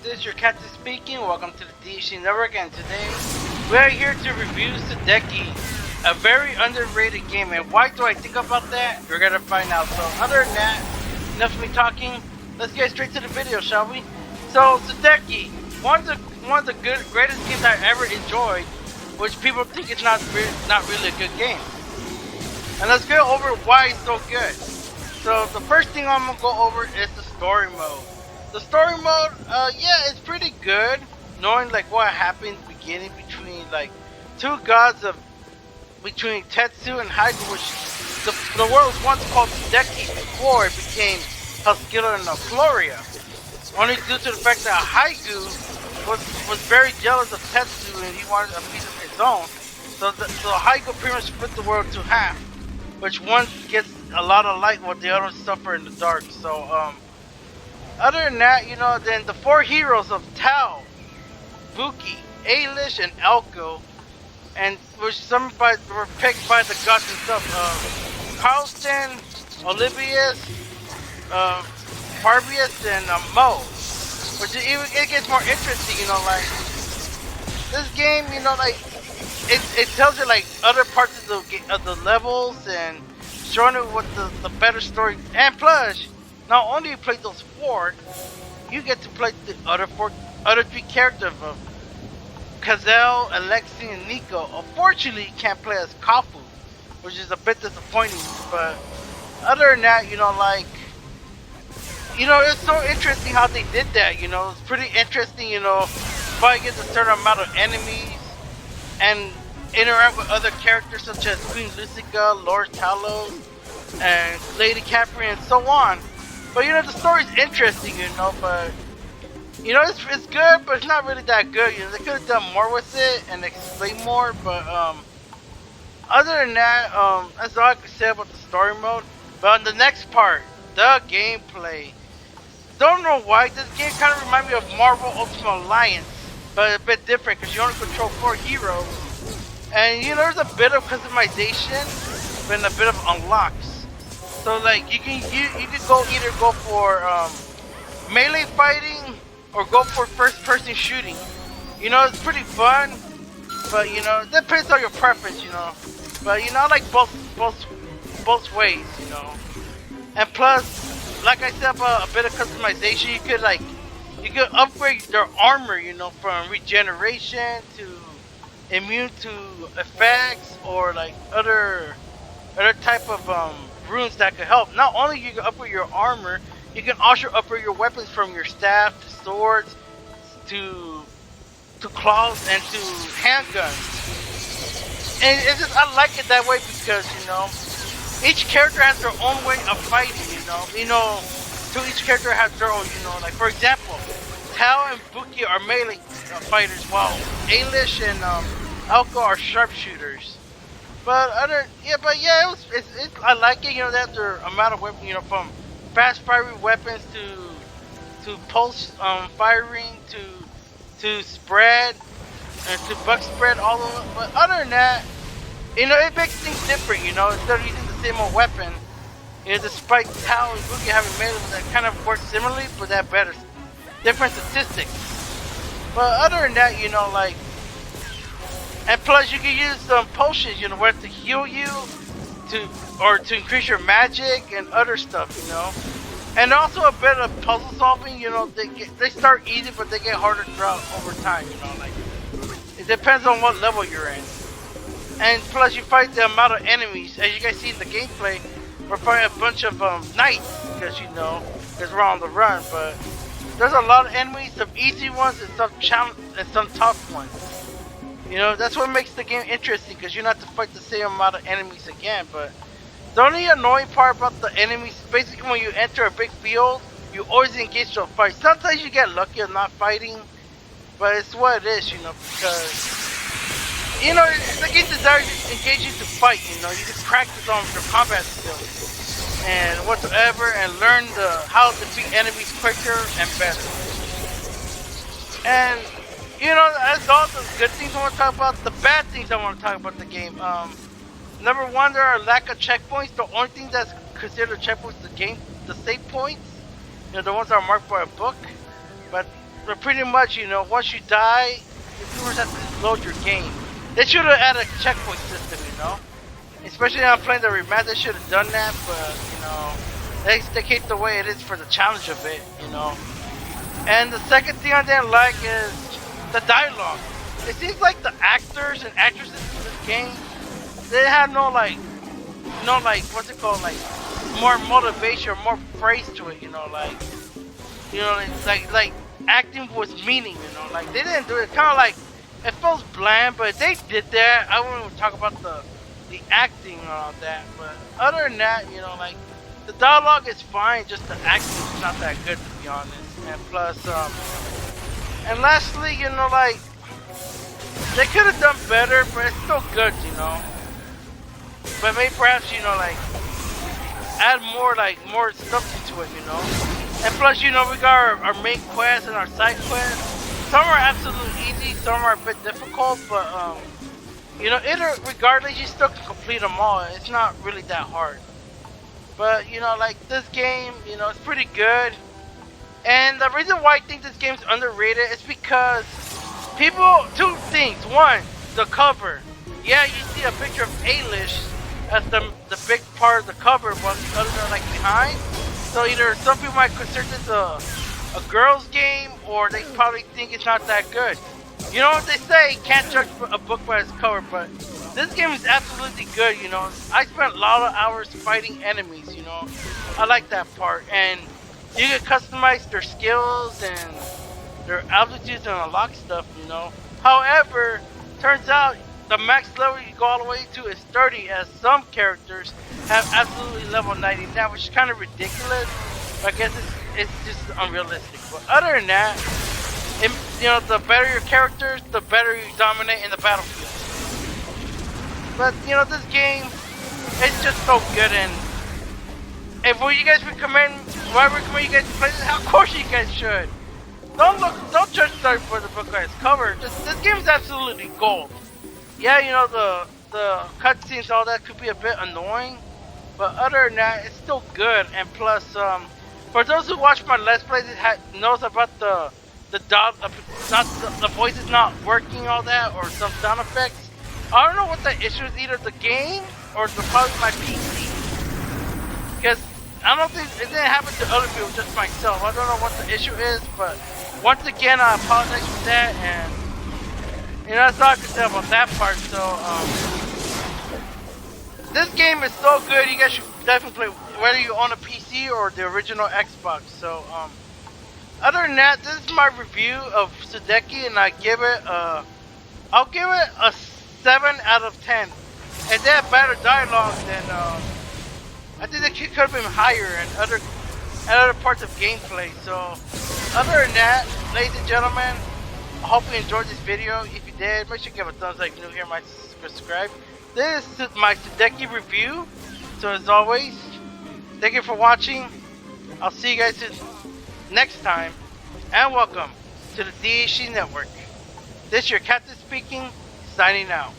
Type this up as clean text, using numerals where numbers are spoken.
this is your captain speaking. Welcome to the DHC Network, and today we are here to review Sudeki, a very underrated game. And why do I think about that? You're gonna find out. So other than that, enough of me talking. Let's get straight to the video, shall we? So Sudeki, one of the greatest games I ever enjoyed, which people think it's not really a good game. And let's go over why it's so good. So the first thing I'm gonna go over is the story mode. The story mode, yeah, it's pretty good. Knowing like what happened in the beginning between like two gods between Tetsu and Haigu, which the world was once called Sudeki before it became Huskilla and Floria. Only due to the fact that Haigu was very jealous of Tetsu and he wanted a piece of his own. So Haigu pretty much split the world to half, which one gets a lot of light while the other suffer in the dark. So other than that, you know, then the four heroes of Tao, Buki, Ailish, and Elko, and which were picked by the gods themselves. Carlston, Olivius, Farbius, and Mo. Which it gets more interesting, you know, like this game, you know, like it tells you like other parts of the levels and showing you what the better story. And plus, not only you play those four, you get to play the other three characters of Kazel, Alexi, and Nico. Unfortunately, you can't play as Kafu, which is a bit disappointing. But other than that, you know, like, you know, it's so interesting how they did that. You know, it's pretty interesting. You know, fight against a certain amount of enemies and interact with other characters such as Queen Lucica, Lord Talos, and Lady Capri, and so on. But you know, the story's interesting, you know, but you know, it's good, but it's not really that good. You know, they could have done more with it and explain more. But other than that, that's all I can say about the story mode. But on the next part, the gameplay. Don't know why this game kind of reminds me of Marvel Ultimate Alliance, but a bit different because you only control four heroes, and you know, there's a bit of customization, but a bit of unlocks. So like you can either go for melee fighting or go for first person shooting. You know, it's pretty fun, but you know, it depends on your preference, you know. But you know, I like both ways, you know. And plus, like I said about a bit of customization, you could upgrade their armor, you know, from regeneration to immune to effects or like other type of runes that could help. Not only you can upgrade your armor, you can also upgrade your weapons from your staff to swords to claws and to handguns. And it's just, I like it that way because, you know, each character has their own way of fighting, you know. You know, so each character has their own, you know, like for example, Tao and Buki are melee fighters, while Ailish and Elko are sharpshooters. But I like it, you know, that their amount of weapons, you know, from fast firing weapons to pulse firing to spread and to buck spread, all of them. But other than that, you know, it makes things different, you know, instead of using the same old weapon, you know, despite Tao and Buki having melee that kind of work similarly, but that better, different statistics. But other than that, you know, like, and plus you can use some potions, you know, whether to heal you, or to increase your magic and other stuff, you know. And also a bit of puzzle solving, you know, they start easy but they get harder throughout over time, you know, like, it depends on what level you're in. And plus you fight the amount of enemies. As you guys see in the gameplay, we're fighting a bunch of knights, because you know, because we're on the run, but there's a lot of enemies, some easy ones and some tough ones. You know, that's what makes the game interesting, because you don't have to fight the same amount of enemies again. But the only annoying part about the enemies, basically when you enter a big field, you always engage to a fight. Sometimes you get lucky of not fighting, but it's what it is, you know, because, you know, the game desires to engage you to fight, you know. You can practice on your combat skills and whatsoever and learn how to defeat enemies quicker and better. And you know, that's all the good things I want to talk about. The bad things I want to talk about the game. Number one, there are lack of checkpoints. The only thing that's considered checkpoints is the save points. You know, the ones that are marked by a book. But but pretty much, you know, once you die, you pretty much have to load your game. They should have added a checkpoint system, you know. Especially when I'm playing the remaster, they should have done that, but, you know, they keep the way it is for the challenge of it, you know. And the second thing I didn't like is the dialogue. It seems like the actors and actresses in this game, they have no like, what's it called, like, more motivation or more praise to it, you know, like, like acting with meaning, you know, like, they didn't do it, kind of like, it feels bland, but they did that. I won't even talk about the acting and all that, but other than that, you know, like, the dialogue is fine, just the acting is not that good, to be honest. And plus, and lastly, you know, like, they could have done better, but it's still good, you know. But maybe perhaps, you know, like, add more, like, more stuff into it, you know. And plus, you know, we got our main quest and our side quests. Some are absolutely easy, some are a bit difficult, but, you know, regardless, you still can complete them all. It's not really that hard. But, you know, like, this game, you know, it's pretty good. And the reason why I think this game's underrated is because people, two things. One, the cover. Yeah, you see a picture of Ailish as the big part of the cover, but the others are, like, behind. So either some people might consider this a girl's game, or they probably think it's not that good. You know what they say, can't judge a book by its cover, but this game is absolutely good, you know. I spent a lot of hours fighting enemies, you know. I like that part, and you can customize their skills and their altitudes and unlock stuff, you know. However, turns out the max level you go all the way to is 30, as some characters have absolutely level 99, which is kind of ridiculous. But I guess it's just unrealistic. But other than that, you know, the better your characters, the better you dominate in the battlefield. But, you know, this game, it's just so good, and if you guys recommend, I recommend you guys to play this, of course you guys should. Don't judge start for the book by its cover. This game is absolutely gold. Yeah, you know, the cutscenes, all that could be a bit annoying, but other than that, it's still good. And plus, for those who watch my Let's Plays, knows about the voices not working, all that, or some sound effects. I don't know what the issue is, either the game or probably my PC. Because I don't think it didn't happen to other people, just myself. I don't know what the issue is, but once again, I apologize for that, and you know, that's all I can say about that part. So, this game is so good, you guys should definitely play, whether you own a PC or the original Xbox. So, other than that, this is my review of Sudeki, and I'll give it a 7 out of 10. And they have better dialogue than, I think the kid could have been higher and other parts of gameplay. So, other than that, ladies and gentlemen, I hope you enjoyed this video. If you did, make sure you give a thumbs up if you're new here, might subscribe. This is my Sudeki review. So as always, thank you for watching. I'll see you guys next time, and welcome to the DHC Network. This is your captain speaking, signing out.